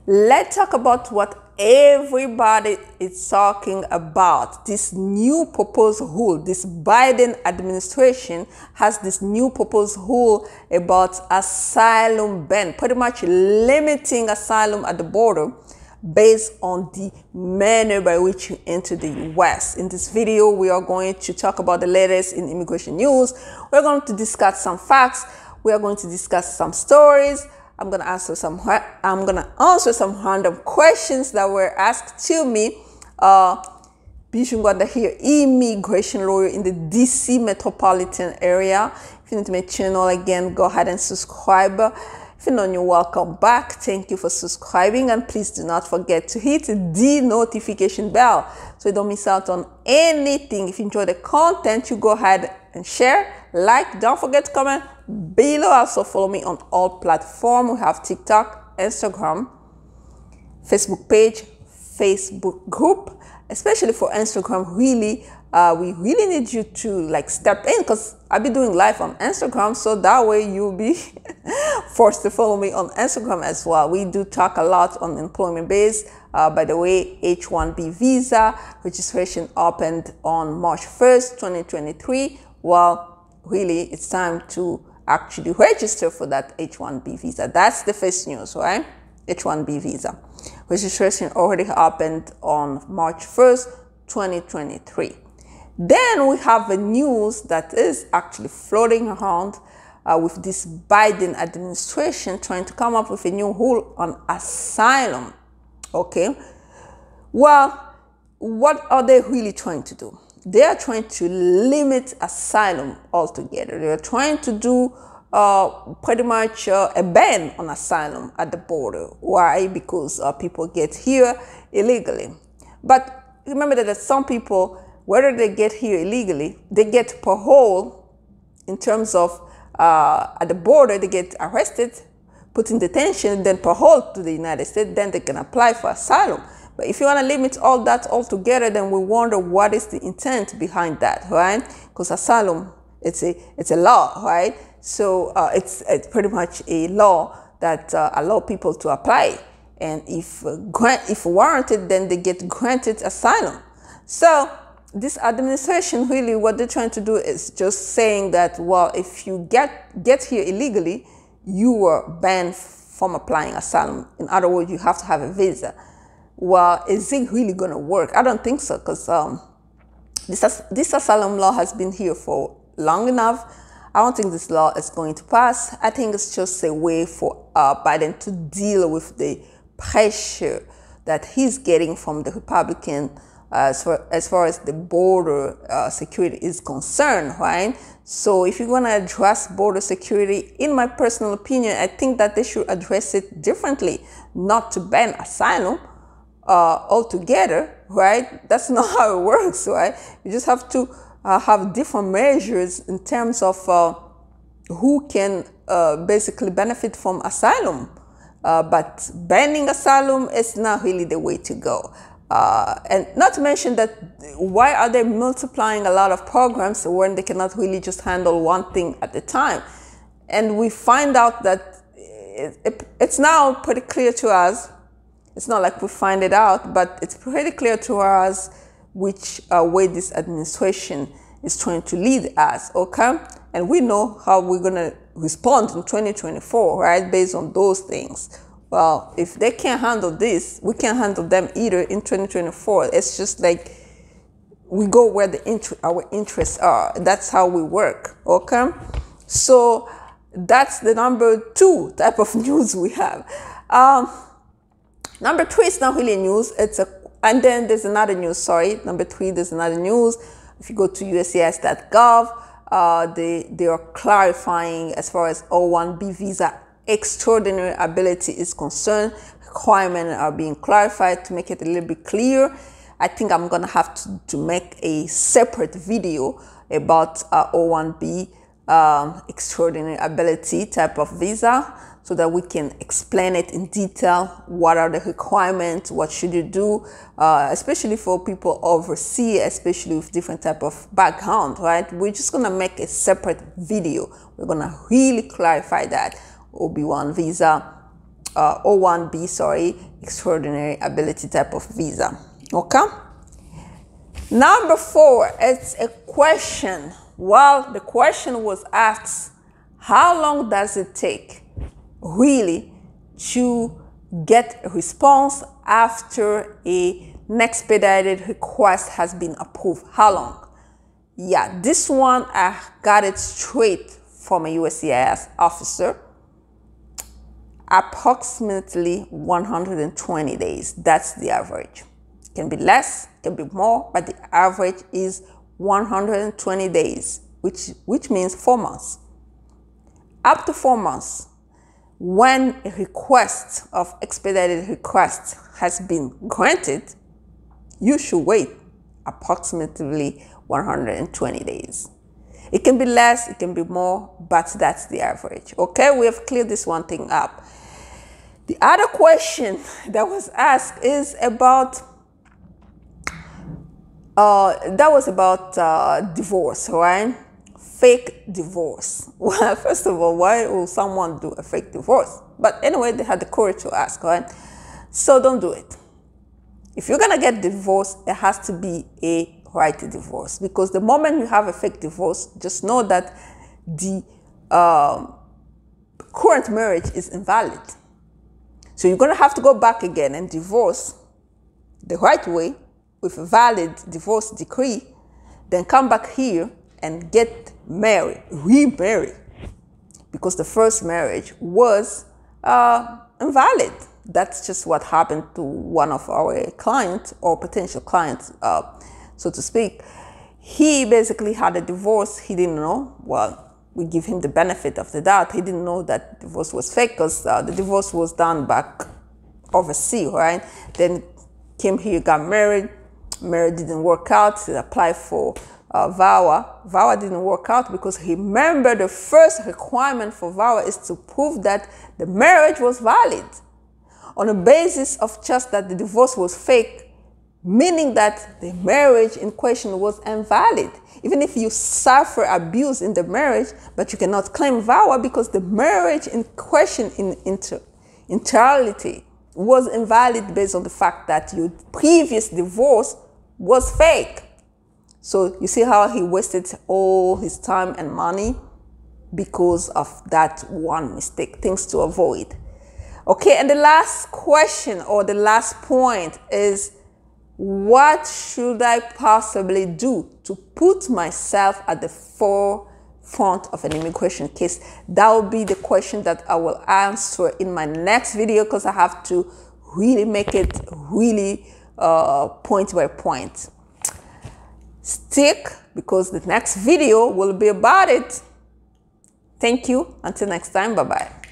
Let's talk about what everybody is talking about. This new proposed rule. This Biden administration has this new proposed rule about asylum ban, pretty much limiting asylum at the border based on the manner by which you enter the U.S. In this video, we are going to talk about the latest in immigration news. We're going to discuss some facts. We are going to discuss some stories. I'm gonna answer some random questions that were asked to me. Bijoux Ngwanda here, immigration lawyer in the DC metropolitan area. If you're new to my channel, again, go ahead and subscribe. If you're not new, welcome back. Thank you for subscribing, and please do not forget to hit the notification bell so you don't miss out on anything. If you enjoy the content, you go ahead and share, like, don't forget to comment below. Also follow me on all platforms. We have TikTok, Instagram, Facebook page, Facebook group. Especially for Instagram, really, we really need you to step in, because I'll be doing live on Instagram, so that way you'll be forced to follow me on Instagram as well. We do talk a lot on employment base. By the way, H-1B visa registration opened on March 1st, 2023. Well, really, it's time to actually register for that H-1B visa. That's the first news, right? H-1B visa registration already happened on March 1st, 2023. Then we have a news that is actually floating around with this Biden administration trying to come up with a new rule on asylum. Okay, well, what are they really trying to do? They are trying to limit asylum altogether. They are trying to do pretty much a ban on asylum at the border. Why? Because people get here illegally. But remember that some people, whether they get here illegally, they get parole in terms of at the border, they get arrested, put in detention, then paroled to the United States, then they can apply for asylum. But if you want to limit all that altogether, then we wonder what is the intent behind that, right? Because asylum, it's a law, right? So it's pretty much a law that allows people to apply, and if warranted, then they get granted asylum. So this administration, really, what they're trying to do is just saying that, well, if you get here illegally, you were banned from applying asylum. In other words, you have to have a visa. Well, is it really going to work? I don't think so, because this asylum law has been here for long enough. I don't think this law is going to pass. I think it's just a way for Biden to deal with the pressure that he's getting from the Republican as far as the border security is concerned, right? So if you're going to address border security, in my personal opinion, I think that they should address it differently, not to ban asylum altogether, right? That's not how it works, right? You just have to have different measures in terms of who can basically benefit from asylum. But banning asylum is not really the way to go. And not to mention that, why are they multiplying a lot of programs when they cannot really just handle one thing at a time? And we find out that it's now pretty clear to us. It's not like we find it out, but it's pretty clear to us which way this administration is trying to lead us, okay? And we know how we're going to respond in 2024, right, based on those things. Well, if they can't handle this, we can't handle them either in 2024. It's just like we go where our interests are. That's how we work, okay? So that's the number 2 type of news we have. Number 3 is not really news. And then there's another news, sorry. Number 3, there's another news. If you go to USCIS.gov, they are clarifying as far as O1B visa extraordinary ability is concerned. Requirements are being clarified to make it a little bit clear. I think I'm going to have to make a separate video about O1B extraordinary ability type of visa, so that we can explain it in detail. What are the requirements? What should you do? Especially for people overseas, especially with different type of background, right? We're just gonna make a separate video. We're gonna really clarify that. OB1 visa, O1B, sorry, extraordinary ability type of visa. Okay. Number 4, it's a question. Well, the question was asked, how long does it take really to get a response after an expedited request has been approved? How long? Yeah, this one I got it straight from a USCIS officer. Approximately 120 days. That's the average. It can be less, it can be more, but the average is 120 days, which means 4 months. Up to 4 months, when a request of expedited request has been granted, you should wait approximately 120 days. It can be less, it can be more, but that's the average. Okay, we have cleared this one thing up. The other question that was asked is about divorce, right? Fake divorce. Well, first of all, why will someone do a fake divorce? But anyway, they had the courage to ask, right? So don't do it. If you're gonna get divorced, it has to be a right divorce, because the moment you have a fake divorce, just know that the current marriage is invalid. So you're gonna have to go back again and divorce the right way with a valid divorce decree, then come back here and get married, remarried, because the first marriage was invalid. That's just what happened to one of our clients, or potential clients, so to speak. He basically had a divorce. He didn't know. Well, we give him the benefit of the doubt. He didn't know that divorce was fake, because the divorce was done back overseas, right? Then came here, got married. Marriage didn't work out. He applied for VAWA. VAWA didn't work out because remember, the first requirement for VAWA is to prove that the marriage was valid. On the basis of just that the divorce was fake, meaning that the marriage in question was invalid. Even if you suffer abuse in the marriage, but you cannot claim VAWA because the marriage in question in entirety was invalid based on the fact that your previous divorce was fake. So you see how he wasted all his time and money because of that one mistake, things to avoid. Okay, and the last question, or the last point, is what should I possibly do to put myself at the forefront of an immigration case? That will be the question that I will answer in my next video, because I have to really make it really point by point. Stick, because the next video will be about it. Thank you. Until next time. Bye-bye.